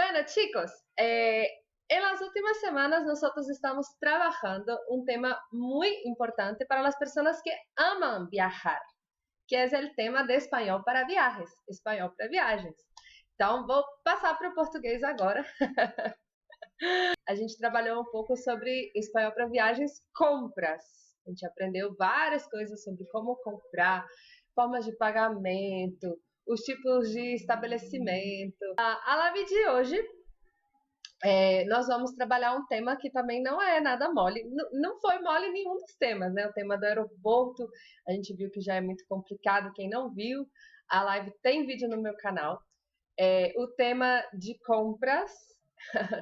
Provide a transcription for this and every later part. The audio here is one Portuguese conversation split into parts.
Bueno, chicos, en las últimas semanas nosotros estamos trabajando un tema muy importante para las personas que aman viajar, que es el tema de espanhol para viajes, espanhol para viagens. Então, vou passar para o português agora. A gente trabalhou um pouco sobre espanhol para viagens, compras. A gente aprendeu várias coisas sobre como comprar, formas de pagamento, os tipos de estabelecimento. A live de hoje, nós vamos trabalhar um tema que também não é nada mole. Não foi mole nenhum dos temas, né? O tema do aeroporto, a gente viu que já é muito complicado. Quem não viu, a live tem vídeo no meu canal. O tema de compras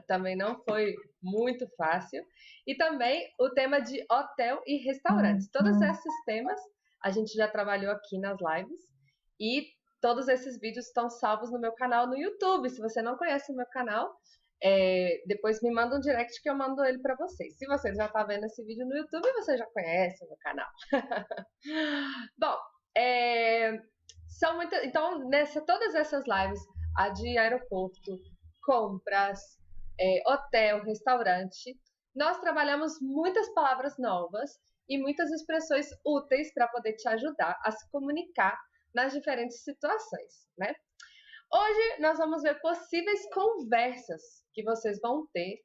também não foi muito fácil. E também o tema de hotel e restaurantes. Todos esses temas a gente já trabalhou aqui nas lives. E todos esses vídeos estão salvos no meu canal no YouTube. Se você não conhece o meu canal, depois me manda um direct que eu mando ele para vocês. Se você já está vendo esse vídeo no YouTube, você já conhece o meu canal. Bom, então, todas essas lives, a de aeroporto, compras, hotel, restaurante, nós trabalhamos muitas palavras novas e muitas expressões úteis para poder te ajudar a se comunicar nas diferentes situações, né? Hoje nós vamos ver possíveis conversas que vocês vão ter,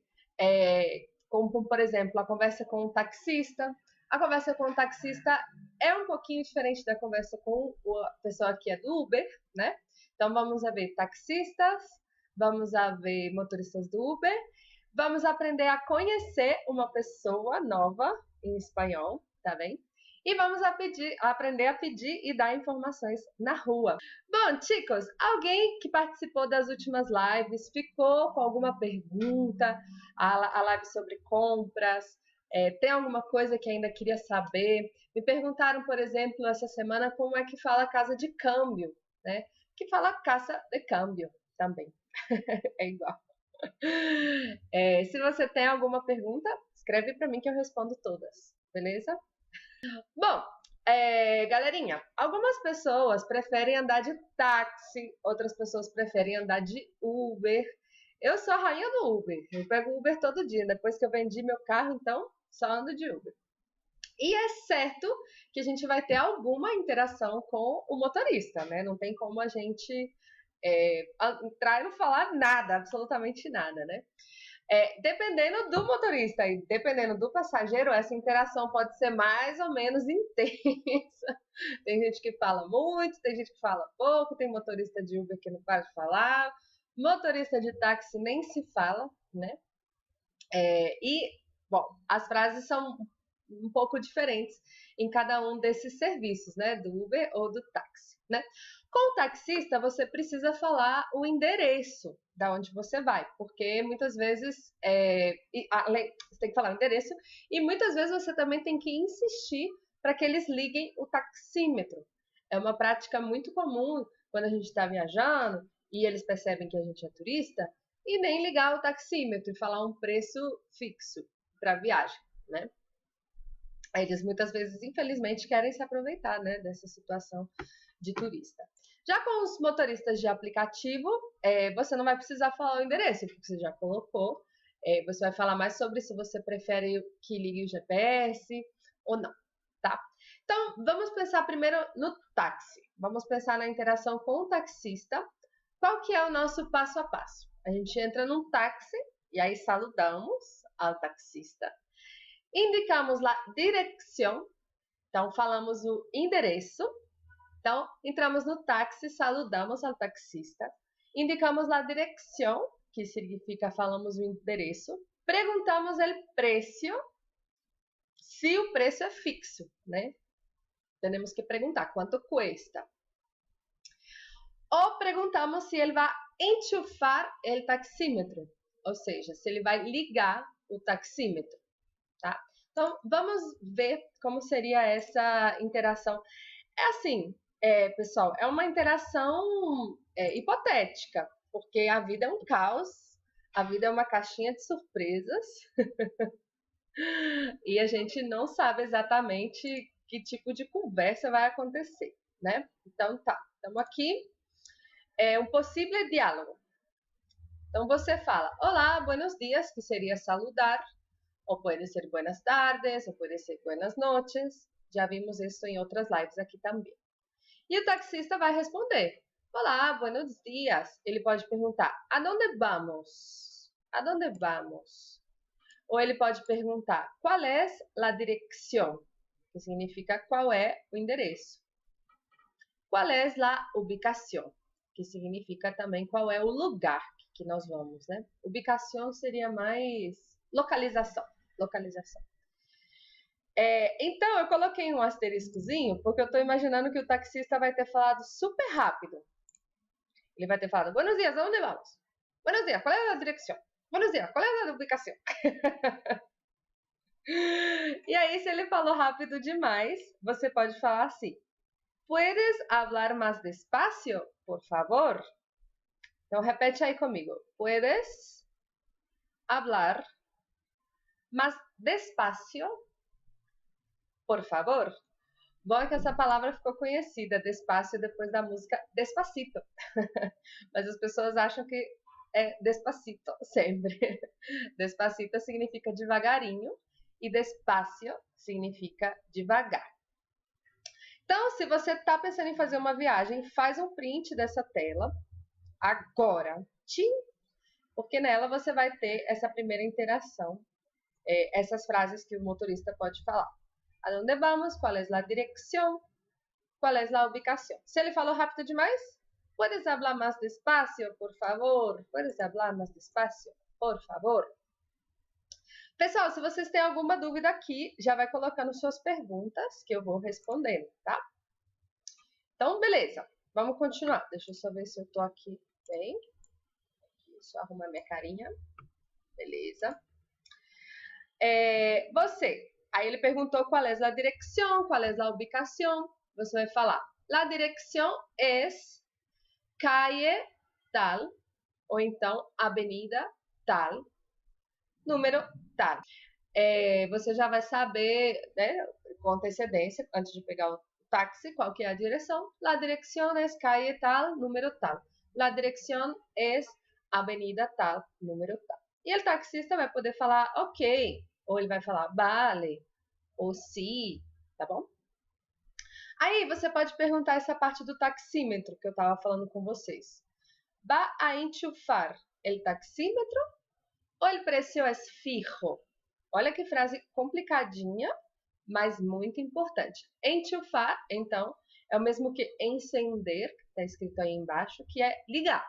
como por exemplo a conversa com o taxista. A conversa com o taxista é um pouquinho diferente da conversa com a pessoa que é do Uber, né? Então vamos a ver taxistas, vamos a ver motoristas do Uber, vamos aprender a conhecer uma pessoa nova em espanhol, tá bem? E vamos aprender a pedir e dar informações na rua. Bom, chicos, alguém que participou das últimas lives ficou com alguma pergunta? A live sobre compras, tem alguma coisa que ainda queria saber? Me perguntaram, por exemplo, essa semana como é que fala casa de câmbio, né? Que fala casa de câmbio também. É igual. Se você tem alguma pergunta, escreve para mim que eu respondo todas, beleza? Bom, galerinha, algumas pessoas preferem andar de táxi, outras pessoas preferem andar de Uber. Eu sou a rainha do Uber, eu pego Uber todo dia. Depois que eu vendi meu carro, então, só ando de Uber. E é certo que a gente vai ter alguma interação com o motorista, né? Não tem como a gente entrar e não falar nada, absolutamente nada, né? Dependendo do motorista e dependendo do passageiro, essa interação pode ser mais ou menos intensa. Tem gente que fala muito, tem gente que fala pouco, tem motorista de Uber que não para de falar, motorista de táxi nem se fala, né? Bom, as frases são um pouco diferentes em cada um desses serviços, né? Do Uber ou do táxi, né? Com o taxista, você precisa falar o endereço da onde você vai, porque muitas vezes você tem que falar o endereço e muitas vezes você também tem que insistir para que eles liguem o taxímetro. É uma prática muito comum quando a gente está viajando e eles percebem que a gente é turista e nem ligar o taxímetro e falar um preço fixo para a viagem, né? Eles muitas vezes, infelizmente, querem se aproveitar, né, dessa situação de turista. Já com os motoristas de aplicativo, você não vai precisar falar o endereço, porque você já colocou. Você vai falar mais sobre se você prefere que ligue o GPS ou não, tá? Então, vamos pensar primeiro no táxi. Vamos pensar na interação com o taxista. Qual que é o nosso passo a passo? A gente entra num táxi e aí saludamos ao taxista. Indicamos a direção, então falamos o endereço. Então, entramos no táxi, saludamos ao taxista, indicamos a direção, que significa falamos o endereço, perguntamos o preço, se o preço é fixo, né? Temos que perguntar quanto custa. Ou perguntamos se ele vai enchufar o taxímetro, ou seja, se ele vai ligar o taxímetro, tá? Então, vamos ver como seria essa interação. É assim, pessoal, é uma interação hipotética, porque a vida é um caos, a vida é uma caixinha de surpresas e a gente não sabe exatamente que tipo de conversa vai acontecer, né? Então tá, estamos aqui. Um possível diálogo. Então você fala, olá, buenos dias, que seria saludar, ou pode ser buenas tardes, ou pode ser buenas noches. Já vimos isso em outras lives aqui também. E o taxista vai responder, olá, buenos dias. Ele pode perguntar, ¿a dónde vamos? ¿A dónde vamos? Ou ele pode perguntar, qual é a direção? Que significa qual é o endereço. Qual é a ubicação? Que significa também qual é o lugar que nós vamos, né? Ubicação seria mais localização. Localização. Então, eu coloquei um asteriscozinho, porque eu estou imaginando que o taxista vai ter falado super rápido. Ele vai ter falado, buenos dias, aonde vamos? Buenos dias, qual é a direção? Buenos dias, qual é a ubicação? E aí, se ele falou rápido demais, você pode falar assim, ¿puedes hablar más despacio, por favor? Então, repete aí comigo. ¿Puedes hablar más despacio, por favor? Bom é que essa palavra ficou conhecida, despacio, depois da música Despacito. Mas as pessoas acham que é despacito sempre. Despacito significa devagarinho e despacio significa devagar. Então, se você está pensando em fazer uma viagem, faz um print dessa tela agora, tchim, porque nela você vai ter essa primeira interação, essas frases que o motorista pode falar. ¿A dónde vamos? ¿Cuál es la dirección? ¿Cuál es la ubicación? Se ele falou rápido demais, ¿puedes hablar más despacio, por favor? ¿Puedes hablar más despacio, por favor? Pessoal, se vocês têm alguma dúvida aqui, já vai colocando suas perguntas que eu vou respondendo, tá? Então, beleza. Vamos continuar. Deixa eu só ver se eu tô aqui bem. Deixa eu arrumar minha carinha. Beleza. Você. Aí ele perguntou qual é a direção, qual é a ubicação. Você vai falar, la direção é calle tal, ou então avenida tal, número tal. Você já vai saber, né, com antecedência, antes de pegar o táxi, qual que é a direção. La direção é calle tal, número tal. La direção é avenida tal, número tal. E o taxista vai poder falar ok, ou ele vai falar vale, ou sim, tá bom? Aí você pode perguntar essa parte do taxímetro que eu estava falando com vocês. ¿Va a enchufar el taxímetro ou el precio es fijo? Olha que frase complicadinha, mas muito importante. Enchufar, então, é o mesmo que encender, que está escrito aí embaixo, que é ligar.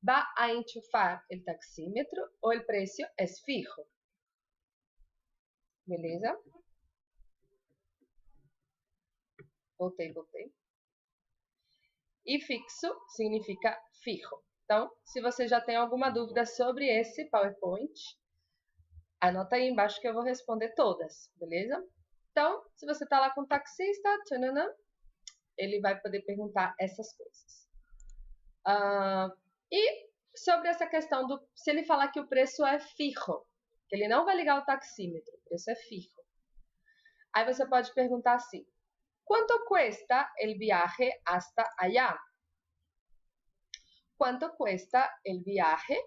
¿Va a enchufar el taxímetro ou el precio es fijo? Beleza? Voltei. E fixo significa fijo. Então, se você já tem alguma dúvida sobre esse PowerPoint, anota aí embaixo que eu vou responder todas, beleza? Então, se você está lá com o taxista, ele vai poder perguntar essas coisas. E sobre essa questão do... Se ele falar que o preço é fijo, que ele não vai ligar o taxímetro, o preço é fijo. Aí você pode perguntar assim, ¿cuánto cuesta el viaje hasta allá? ¿Cuánto cuesta el viaje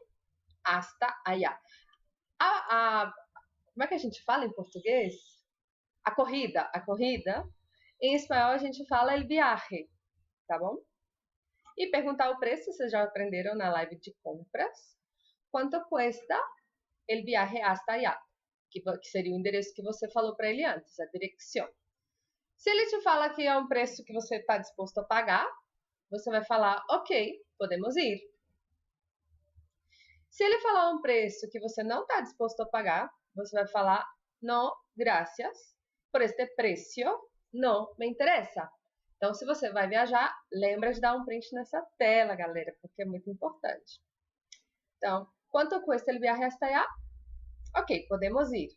hasta allá? Como é que a gente fala em português? A corrida. Em espanhol a gente fala el viaje, tá bom? E perguntar o preço, vocês já aprenderam na live de compras. ¿Cuánto cuesta el viaje hasta allá? Que seria o endereço que você falou para ele antes, a direção. Se ele te fala que é um preço que você está disposto a pagar, você vai falar, ok, podemos ir. Se ele falar um preço que você não está disposto a pagar, você vai falar, no, gracias, por este precio, não me interessa. Então, se você vai viajar, lembra de dar um print nessa tela, galera, porque é muito importante. Então, ¿cuánto cuesta el viaje hasta allá? Ok, podemos ir.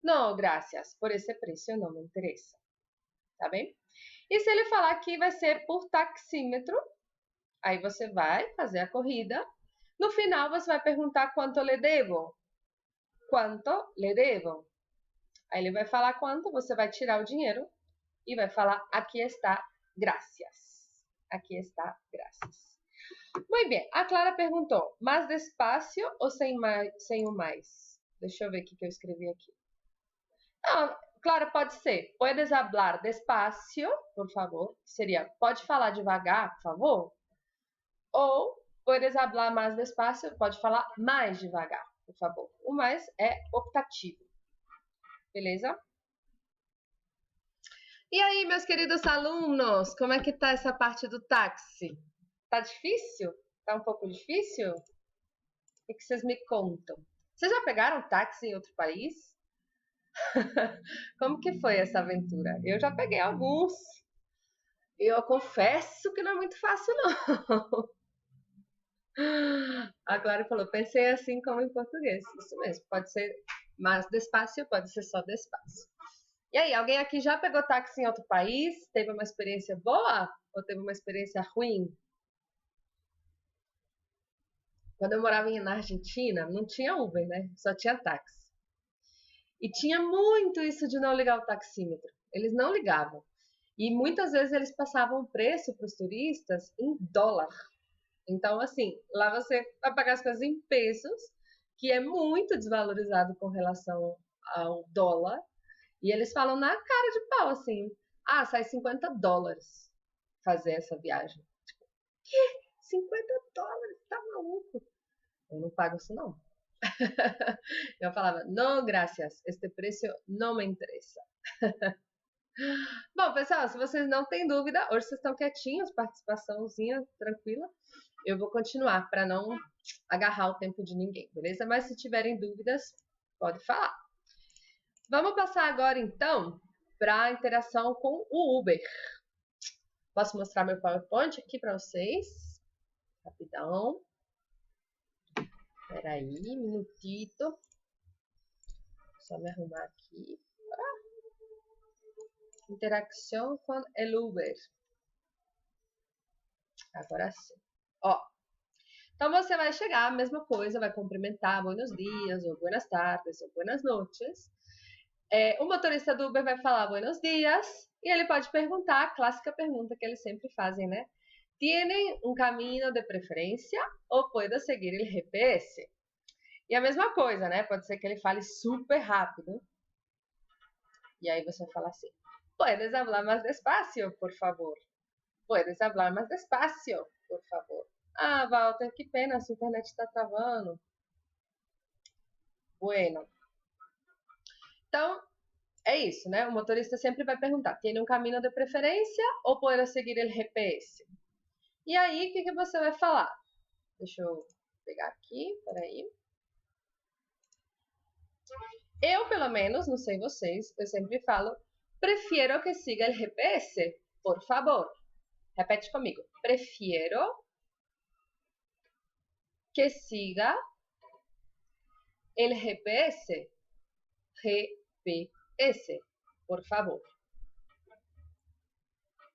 No, gracias, por esse preço não me interessa. Tá bem? E se ele falar que vai ser por taxímetro, aí você vai fazer a corrida. No final, você vai perguntar quanto le devo. Quanto le devo? Aí ele vai falar quanto, você vai tirar o dinheiro e vai falar aqui está, gracias. Aqui está, gracias. Muito bem, a Clara perguntou, mais despacio ou sem o mais? Deixa eu ver o que eu escrevi aqui. Não, Clara, pode ser. Puedes hablar despacio, por favor. Seria, pode falar devagar, por favor? Ou puedes hablar mais despacio, pode falar mais devagar, por favor. O mais é optativo. Beleza? E aí, meus queridos alunos, como é que tá essa parte do táxi? Tá difícil? Tá um pouco difícil? O que vocês me contam? Vocês já pegaram táxi em outro país? Como que foi essa aventura? Eu já peguei alguns. Eu confesso que não é muito fácil, não. A Clara falou, pensei assim como em português. Isso mesmo, pode ser mais despacio, pode ser só despacio. E aí, alguém aqui já pegou táxi em outro país? Teve uma experiência boa ou teve uma experiência ruim? Quando eu morava na Argentina, não tinha Uber, né? Só tinha táxi. E tinha muito isso de não ligar o taxímetro. Eles não ligavam. E muitas vezes eles passavam o preço para os turistas em dólar. Então, assim, lá você vai pagar as coisas em pesos, que é muito desvalorizado com relação ao dólar. E eles falam na cara de pau, assim, ah, sai $50 fazer essa viagem. Tipo, quê? $50? Tá maluco? Eu não pago isso, não. Eu falava, não, gracias, este preço não me interessa. Bom, pessoal, se vocês não têm dúvida, hoje vocês estão quietinhos, participaçãozinha tranquila. Eu vou continuar para não agarrar o tempo de ninguém, beleza? Mas se tiverem dúvidas, pode falar. Vamos passar agora, então, para a interação com o Uber. Posso mostrar meu PowerPoint aqui para vocês? Rapidão. Espera aí, minutito. Só me arrumar aqui. Interação com o Uber. Agora sim. Ó, então você vai chegar, a mesma coisa, vai cumprimentar, buenos dias, ou buenas tardes, ou buenas noches. O motorista do Uber vai falar buenos dias e ele pode perguntar, a clássica pergunta que eles sempre fazem, né? Tienen um caminho de preferência ou puedo seguir o GPS? E a mesma coisa, né? Pode ser que ele fale super rápido. E aí você fala assim, puedes hablar más despacio, por favor. Puedes hablar más despacio, por favor. Ah, Walter, que pena, sua internet está travando. Bueno. Então, é isso, né? O motorista sempre vai perguntar, tem um caminho de preferência ou pode seguir o GPS? E aí, o que você vai falar? Deixa eu pegar aqui, peraí. Eu, pelo menos, não sei vocês, eu sempre falo, prefiro que siga o GPS, por favor. Repete comigo. Prefiro que siga el GPS. GPS, por favor.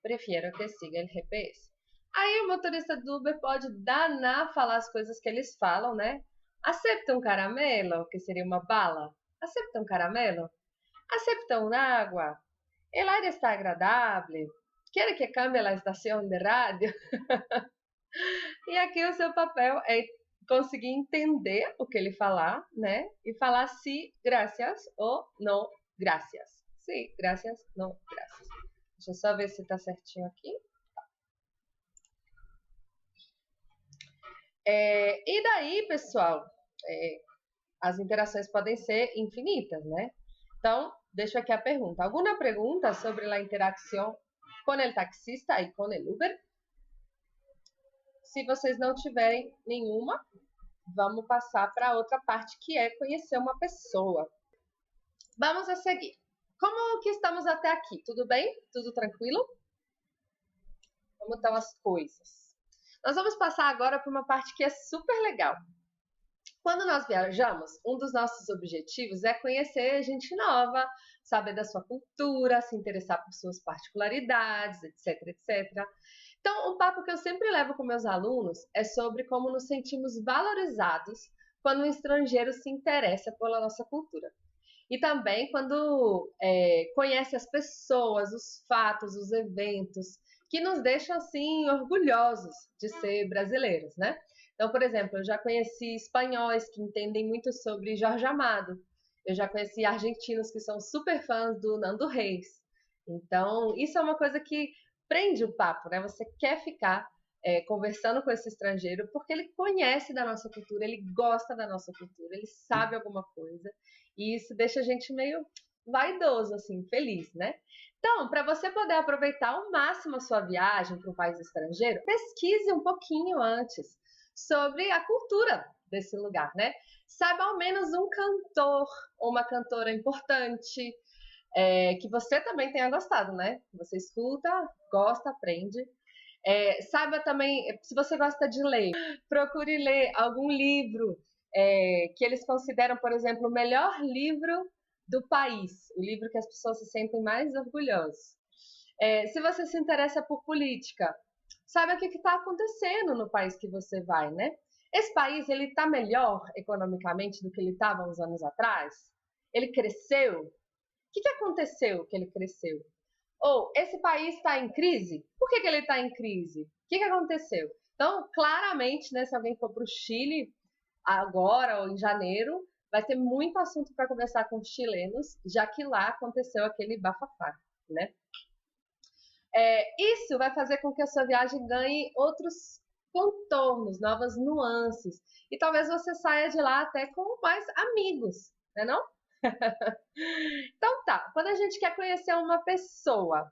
Prefiro que siga el GPS. Aí o motorista do Uber pode danar falar as coisas que eles falam, né? Acepta um caramelo, que seria uma bala? Acepta um caramelo? Acepta um água? El aire está agradável? Quer que cambie a estação de rádio? E aqui o seu papel é conseguir entender o que ele falar, né? E falar sim, gracias ou não, gracias. Sim, gracias, não, gracias. Deixa eu só ver se tá certinho aqui. E daí, pessoal, as interações podem ser infinitas, né? Então, deixo aqui a pergunta. Alguma pergunta sobre a interação com o taxista e com o Uber? Se vocês não tiverem nenhuma, vamos passar para outra parte, que é conhecer uma pessoa. Vamos a seguir. Como que estamos até aqui? Tudo bem? Tudo tranquilo? Como estão as coisas? Nós vamos passar agora para uma parte que é super legal. Quando nós viajamos, um dos nossos objetivos é conhecer gente nova, saber da sua cultura, se interessar por suas particularidades, etc, etc. Então, o papo que eu sempre levo com meus alunos é sobre como nos sentimos valorizados quando um estrangeiro se interessa pela nossa cultura. E também quando conhece as pessoas, os fatos, os eventos que nos deixam assim orgulhosos de ser brasileiros, né? Então, por exemplo, eu já conheci espanhóis que entendem muito sobre Jorge Amado. Eu já conheci argentinos que são super fãs do Nando Reis. Então, isso é uma coisa que prende o papo, né? Você quer ficar conversando com esse estrangeiro porque ele conhece da nossa cultura, ele gosta da nossa cultura, ele sabe alguma coisa. E isso deixa a gente meio vaidoso, assim, feliz, né? Então, para você poder aproveitar ao máximo a sua viagem para um país estrangeiro, pesquise um pouquinho antes sobre a cultura desse lugar, né? Saiba ao menos um cantor ou uma cantora importante, que você também tenha gostado, né? Você escuta, gosta, aprende. Saiba também, se você gosta de ler, procure ler algum livro que eles consideram, por exemplo, o melhor livro do país, o livro que as pessoas se sentem mais orgulhosas. Se você se interessa por política, saiba o que está acontecendo no país que você vai, né? Esse país, ele está melhor economicamente do que ele estava uns anos atrás? Ele cresceu? O que aconteceu que ele cresceu? Ou esse país está em crise? Por que ele está em crise? O que aconteceu? Então, claramente, né, se alguém for para o Chile agora ou em janeiro, vai ter muito assunto para conversar com os chilenos, já que lá aconteceu aquele bafafá, né? Isso vai fazer com que a sua viagem ganhe outros contornos, novas nuances. E talvez você saia de lá até com mais amigos, né não? Então tá, quando a gente quer conhecer uma pessoa,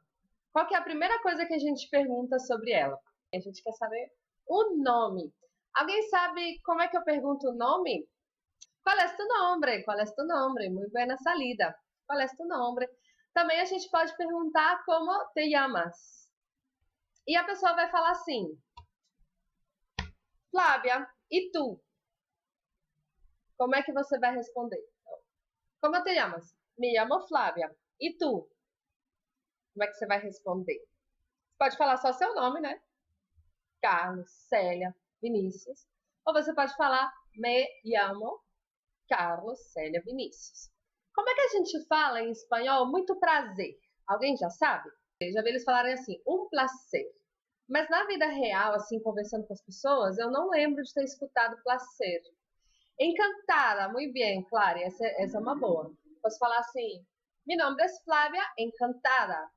qual que é a primeira coisa que a gente pergunta sobre ela? A gente quer saber o nome. Alguém sabe como é que eu pergunto o nome? ¿Cuál es tu nombre? ¿Cuál es tu nombre? Muy buena salida. ¿Cuál es tu nombre? Também a gente pode perguntar como te llamas. E a pessoa vai falar assim: Flávia, e tu? Como é que você vai responder? Como te llamas? Me llamo Flávia. E tu? Como é que você vai responder? Você pode falar só seu nome, né? Carlos, Célia, Vinícius. Ou você pode falar me llamo Carlos, Célia, Vinícius. Como é que a gente fala em espanhol muito prazer? Alguém já sabe? Eu já vi eles falarem assim, um placer. Mas na vida real, assim, conversando com as pessoas, eu não lembro de ter escutado placer. Encantada, muito bem, claro, essa é uma boa. Posso falar assim, mi nombre es Flávia, encantada.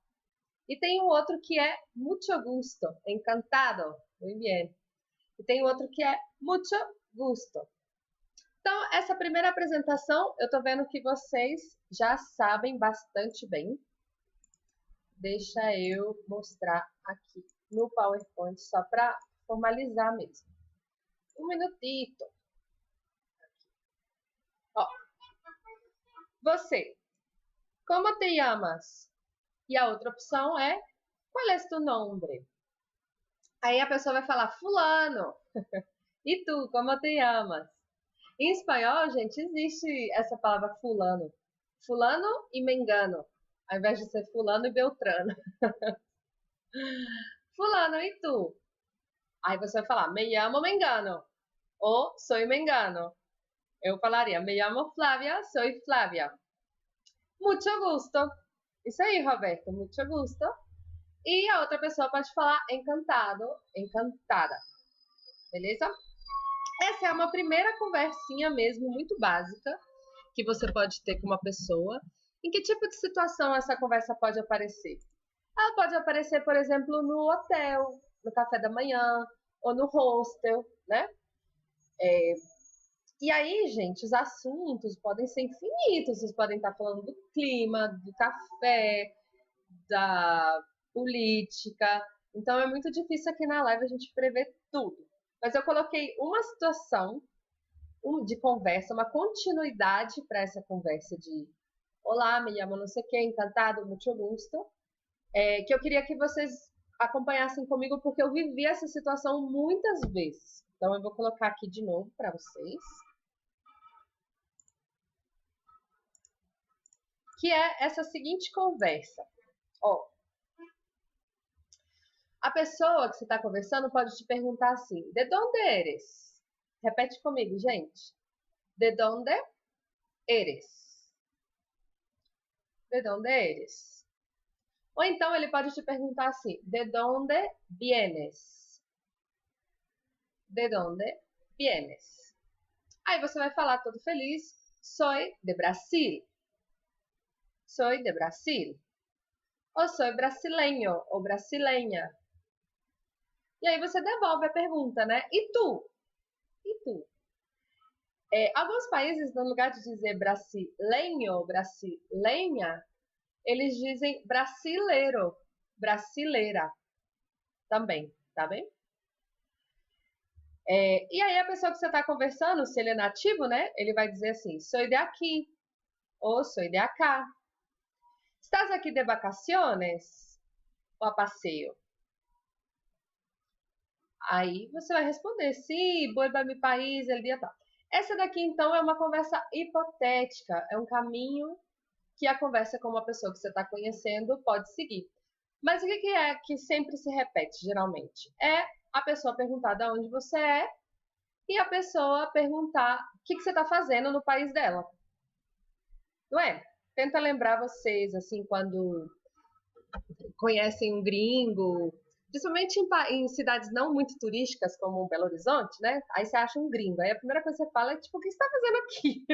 E tem um outro que é mucho gusto, encantado, muito bem. E tem outro que é mucho gusto. Então, essa primeira apresentação, eu tô vendo que vocês já sabem bastante bem. Deixa eu mostrar aqui no PowerPoint, só para formalizar mesmo. Um minutito. Ó, você, como te llamas? E a outra opção é, qual é tu nombre? Aí a pessoa vai falar, fulano. E tu, como te llamas? Em espanhol, gente, existe essa palavra fulano. Fulano e mengano, ao invés de ser fulano e beltrano. Fulano, e tu? Aí você vai falar, me llamo Mengano, ou soy Mengano. Eu falaria, me llamo Flávia, soy Flávia. Mucho gusto. Isso aí, Roberto, mucho gusto. E a outra pessoa pode falar encantado, encantada. Beleza? Essa é uma primeira conversinha mesmo, muito básica, que você pode ter com uma pessoa. Em que tipo de situação essa conversa pode aparecer? Ela pode aparecer, por exemplo, no hotel, no café da manhã, ou no hostel, né? E aí, gente, os assuntos podem ser infinitos. Vocês podem estar falando do clima, do café, da política. Então, é muito difícil aqui na live a gente prever tudo. Mas eu coloquei uma situação de conversa, uma continuidade para essa conversa de olá, me chamo não sei quem, encantado, muito gusto, que eu queria que vocês acompanhassem comigo, porque eu vivi essa situação muitas vezes. Então, eu vou colocar aqui de novo para vocês. Que é essa seguinte conversa. Ó, a pessoa que você está conversando pode te perguntar assim, de donde eres? Repete comigo, gente. De donde eres? De donde eres? Ou então ele pode te perguntar assim: ¿De dónde vienes? ¿De dónde vienes? Aí você vai falar todo feliz: Soy de Brasil. Soy de Brasil. Ou soy brasileño ou brasileña. E aí você devolve a pergunta, né? E tu? E tu? Alguns países, no lugar de dizer brasileño, brasileña, eles dizem brasileiro, brasileira também, tá bem? E aí a pessoa que você está conversando, se ele é nativo, né? Ele vai dizer assim, soy de aqui, ou soy de acá. Estás aqui de vacaciones ou a passeio? Aí você vai responder, sim, vuelvo a mi país, el dia tal. Essa daqui, então, é uma conversa hipotética, é um caminho que a conversa com uma pessoa que você está conhecendo pode seguir. Mas o que é que sempre se repete, geralmente? É a pessoa perguntar de onde você é e a pessoa perguntar o que você está fazendo no país dela. Não é? Tenta lembrar vocês, assim, quando conhecem um gringo, principalmente em cidades não muito turísticas, como Belo Horizonte, né? Aí você acha um gringo. Aí a primeira coisa que você fala é, tipo, o que você está fazendo aqui?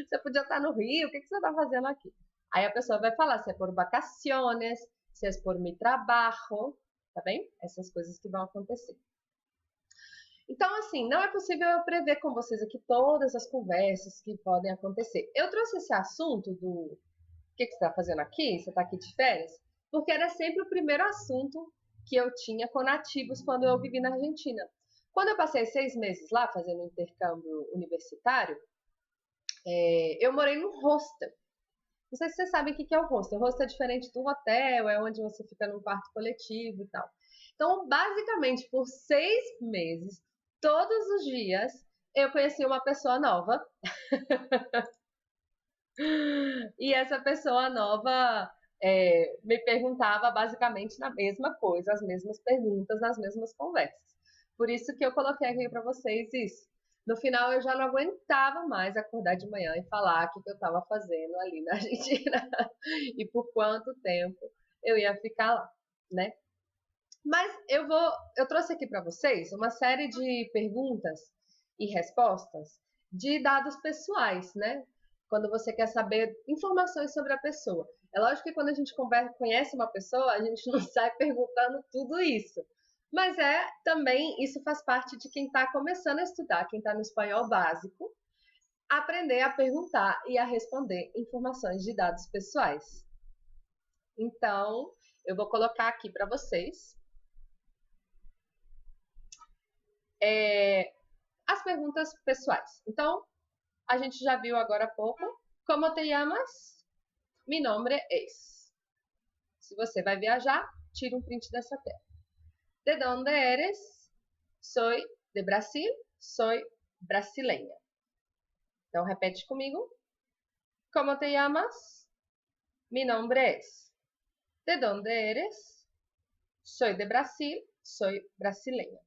Você podia estar no Rio, o que você está fazendo aqui? Aí a pessoa vai falar se é por vacaciones, se é por mi trabajo, tá bem? Essas coisas que vão acontecer. Então, assim, não é possível eu prever com vocês aqui todas as conversas que podem acontecer. Eu trouxe esse assunto do o que você está fazendo aqui, você está aqui de férias, porque era sempre o primeiro assunto que eu tinha com nativos quando eu vivi na Argentina. Quando eu passei 6 meses lá fazendo um intercâmbio universitário, eu morei num hostel. Não sei se vocês sabem o que é o hostel. O hostel é diferente do hotel, é onde você fica num quarto coletivo e tal. Então, basicamente, por 6 meses, todos os dias, eu conheci uma pessoa nova. E essa pessoa nova me perguntava basicamente na mesma coisa, as mesmas perguntas, nas mesmas conversas. Por isso que eu coloquei aqui para vocês isso. No final, eu já não aguentava mais acordar de manhã e falar o que eu estava fazendo ali na Argentina e por quanto tempo eu ia ficar lá, né? Mas eu trouxe aqui para vocês uma série de perguntas e respostas de dados pessoais, né? Quando você quer saber informações sobre a pessoa. É lógico que quando a gente conhece uma pessoa, a gente não sai perguntando tudo isso. Mas também, isso faz parte de quem está começando a estudar, quem está no espanhol básico, aprender a perguntar e a responder informações de dados pessoais. Então, eu vou colocar aqui para vocês as perguntas pessoais. Então, a gente já viu agora há pouco. Como te llamas? Mi nombre es. Se você vai viajar, tira um print dessa tela. De dónde eres? Soy de Brasil, soy brasileña. Então, repete comigo. Como te llamas? Mi nombre es. De dónde eres? Soy de Brasil, soy brasileña.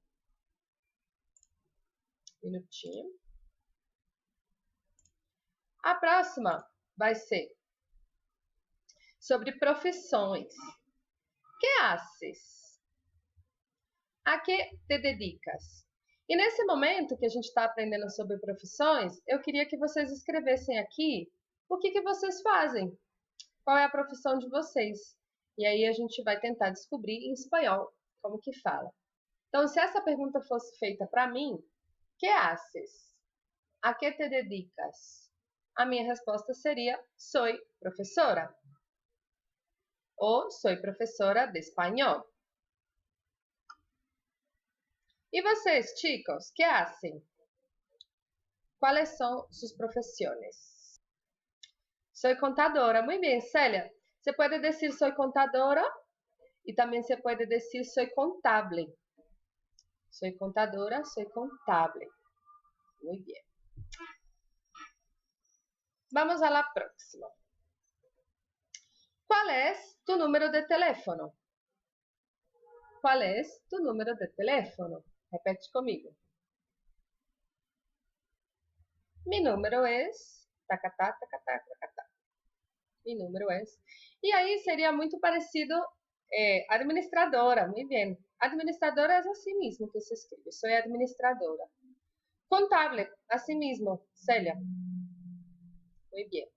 Minutinho. A próxima vai ser sobre profissões. Que haces? A que te dedicas? E nesse momento que a gente está aprendendo sobre profissões, eu queria que vocês escrevessem aqui o que vocês fazem. Qual é a profissão de vocês? E aí a gente vai tentar descobrir em espanhol como que fala. Então, se essa pergunta fosse feita para mim, que haces? A que te dedicas? A minha resposta seria, soy professora. Ou soy professora de espanhol. E vocês, chicos, que hacen? ¿Cuáles son sus profesiones? Soy contadora. Muy bien, Celia. Se puede decir soy contadora y también se puede decir soy contable. Soy contadora, soy contable. Muy bien. Vamos a la próxima. ¿Cuál es tu número de teléfono? ¿Cuál es tu número de teléfono? Repete comigo. Mi número es... Tacatá, tacatá, tacatá. Mi número es. E aí seria muito parecido administradora, muy bien. Administradora es así mismo que se escribe, soy administradora. Contable, así mismo, Célia. Muy bien.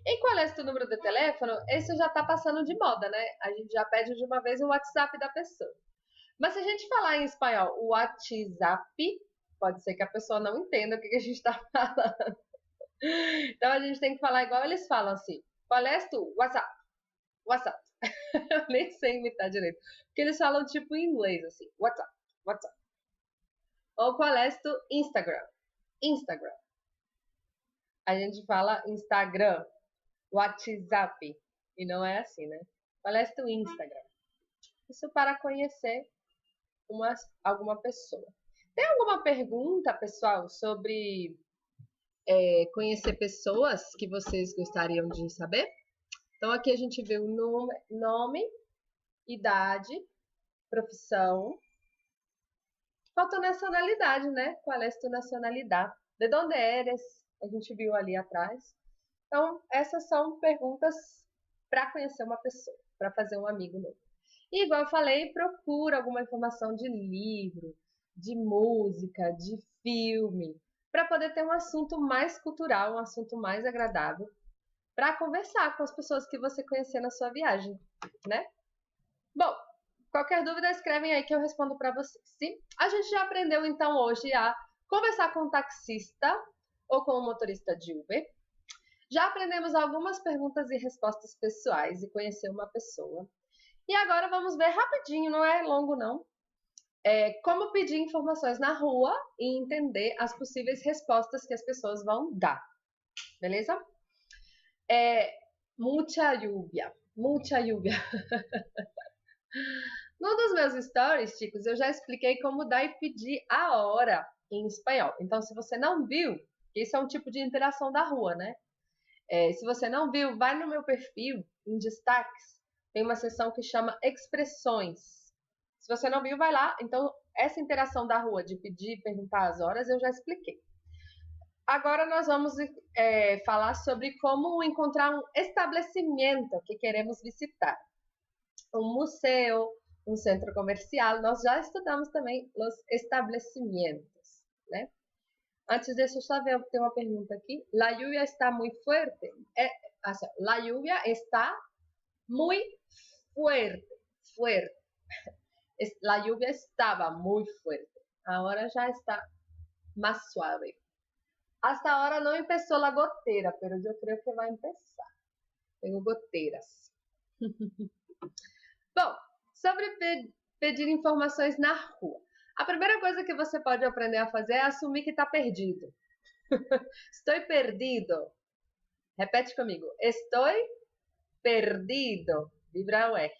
E qual é o teu número de telefone? Isso já está passando de moda, né? A gente já pede de uma vez o WhatsApp da pessoa. Mas se a gente falar em espanhol, o WhatsApp, pode ser que a pessoa não entenda o que a gente está falando. Então a gente tem que falar igual eles falam assim. Qual é tu? WhatsApp. WhatsApp. Eu nem sei imitar direito. Porque eles falam tipo em inglês, assim. WhatsApp. WhatsApp. Ou qual é tu? Instagram. Instagram. A gente fala Instagram. WhatsApp. E não é assim, né? Qual é tu Instagram? Isso para conhecer alguma pessoa. Tem alguma pergunta, pessoal, sobre conhecer pessoas que vocês gostariam de saber? Então, aqui a gente vê o nome, idade, profissão. Falta nacionalidade, né? Qual é a tua nacionalidade? De onde eres? A gente viu ali atrás. Então, essas são perguntas para conhecer uma pessoa, para fazer um amigo novo. E, igual eu falei, procura alguma informação de livro, de música, de filme, para poder ter um assunto mais cultural, um assunto mais agradável, para conversar com as pessoas que você conhecer na sua viagem, né? Bom, qualquer dúvida, escrevem aí que eu respondo para vocês. Sim? A gente já aprendeu, então, hoje a conversar com um taxista ou com um motorista de Uber. Já aprendemos algumas perguntas e respostas pessoais e conhecer uma pessoa. E agora vamos ver rapidinho, não é longo não, como pedir informações na rua e entender as possíveis respostas que as pessoas vão dar. Beleza? Mucha lluvia. Mucha lluvia. Num dos meus stories, chicos, eu já expliquei como dar e pedir a hora em espanhol. Então, se você não viu, isso é um tipo de interação da rua, né? Se você não viu, vai no meu perfil, em destaques, tem uma seção que chama expressões. Se você não viu, vai lá. Então, essa interação da rua de pedir, perguntar as horas, eu já expliquei. Agora nós vamos falar sobre como encontrar um estabelecimento que queremos visitar. Um museu, um centro comercial. Nós já estudamos também os estabelecimentos, né? Antes disso, só ver, tem uma pergunta aqui. La lluvia está muy fuerte. La lluvia está muy fuerte. Fuerte. La lluvia estaba muy fuerte. Agora já está mais suave. Hasta ahora não começou a goteira, pero eu creio que vai começar. Tenho goteiras. Bom, sobre pedir informações na rua. A primeira coisa que você pode aprender a fazer é assumir que está perdido. Estou perdido. Repete comigo. Estou perdido. Vibra o R.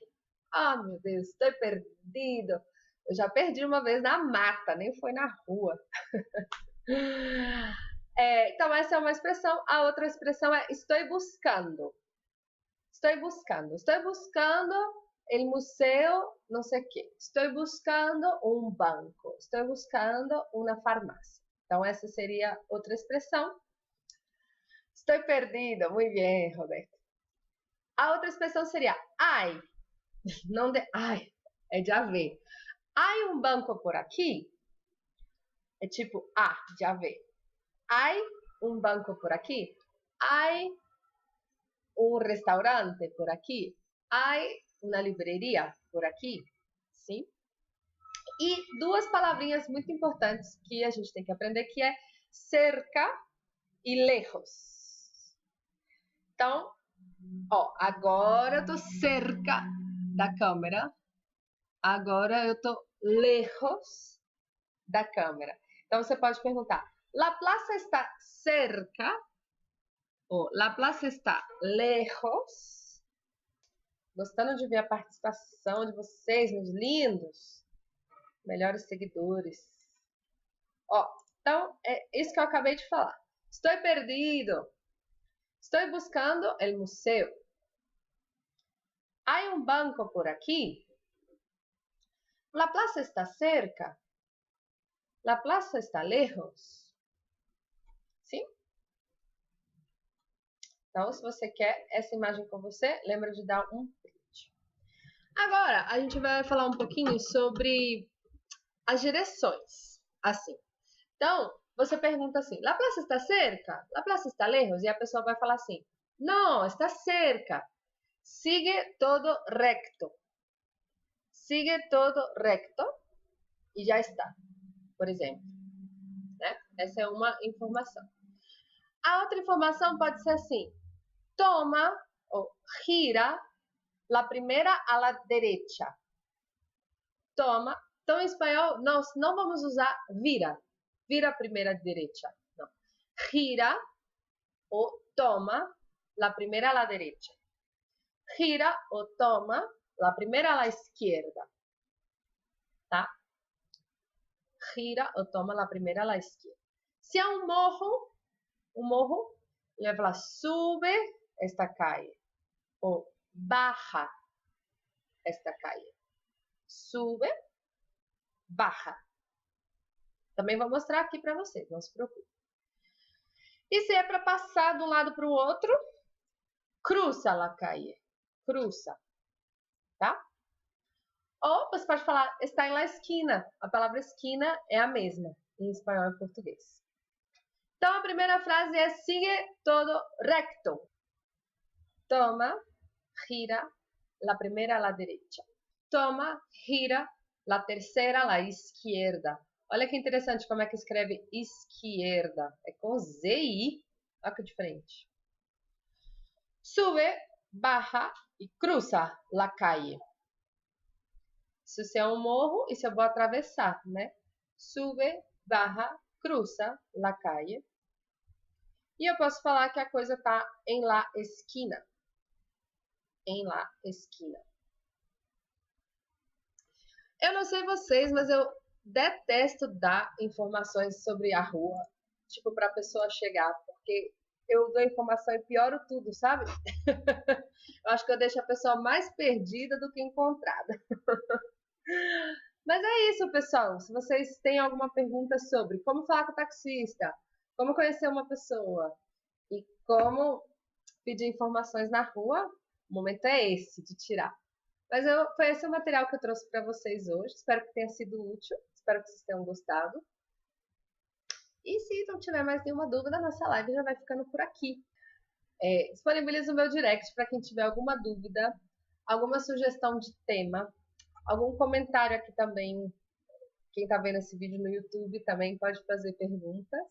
Ah, meu Deus, estou perdido. Eu já perdi uma vez na mata, nem foi na rua. Então, essa é uma expressão. A outra expressão é estou buscando. Estou buscando. Estou buscando o museu, não sei o quê. Estou buscando um banco. Estou buscando uma farmácia. Então, essa seria outra expressão. Estou perdido. Muito bem, Roberto. A outra expressão seria ai. Não de ai, é de haver. Há um banco por aqui? É tipo de haver. Há um banco por aqui? Há um restaurante por aqui? Há uma livraria por aqui? Sim? E duas palavrinhas muito importantes que a gente tem que aprender, que é cerca e lejos. Então, agora eu tô cerca da câmera. Agora eu tô lejos da câmera. Então, você pode perguntar, la plaza está cerca? Ou la plaza está lejos? Gostando de ver a participação de vocês, meus lindos, melhores seguidores. Então, é isso que eu acabei de falar. Estou perdido. Estou buscando o museu. Há um banco por aqui? La plaza está cerca? La plaza está lejos? Sim? Então, se você quer essa imagem com você, lembra de dar um print. Agora, a gente vai falar um pouquinho sobre as direções, assim. Então, você pergunta assim, la plaza está cerca? La plaza está lejos? E a pessoa vai falar assim, não, está cerca. Sigue todo recto. Sigue todo recto e já está, por exemplo. Né? Essa é uma informação. A outra informação pode ser assim, toma ou gira la primera a la derecha. Toma. Então, em espanhol, nós não vamos usar vira. Vira a primeira derecha. Não. Gira ou toma la primera a la derecha. Gira ou toma la primera a la izquierda. Tá? Gira ou toma la primera a la izquierda. Se é um morro, ele vai falar sube esta calle ou baja esta calle. Sube, baja. Também vou mostrar aqui para vocês, não se preocupe. E se é para passar de um lado para o outro, cruza la calle. Cruza. Tá? Ou você pode falar está em la esquina. A palavra esquina é a mesma em espanhol e português. Então, a primeira frase é sigue todo recto. Toma, gira, la primera a la derecha. Toma, gira, la tercera a la izquierda. Olha que interessante como é que escreve izquierda. É com Z-I. Olha que diferente. Sube, baja e cruza la calle. Se é um morro, isso eu vou atravessar, né? Sube, baja, cruza la calle. E eu posso falar que a coisa está em la esquina. Em la esquina. Eu não sei vocês, mas eu detesto dar informações sobre a rua, tipo, para a pessoa chegar, porque eu dou informação e pioro tudo, sabe? Eu acho que eu deixo a pessoa mais perdida do que encontrada. Mas é isso, pessoal. Se vocês têm alguma pergunta sobre como falar com o taxista, como conhecer uma pessoa e como pedir informações na rua, o momento é esse de tirar. Mas foi esse o material que eu trouxe para vocês hoje. Espero que tenha sido útil. Espero que vocês tenham gostado. E se não tiver mais nenhuma dúvida, nossa live já vai ficando por aqui. Disponibilizo o meu direct para quem tiver alguma dúvida, alguma sugestão de tema, algum comentário aqui também. Quem está vendo esse vídeo no YouTube também pode fazer perguntas,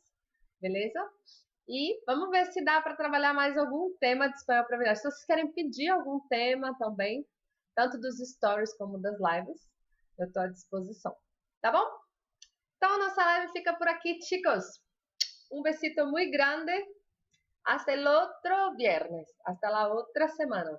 beleza? E vamos ver se dá para trabalhar mais algum tema de espanhol para viagem. Se vocês querem pedir algum tema também, tanto dos stories como das lives, eu estou à disposição. Tá bom? Então, a nossa live fica por aqui, chicos. Un besito muy grande. Hasta el otro viernes. Hasta la otra semana.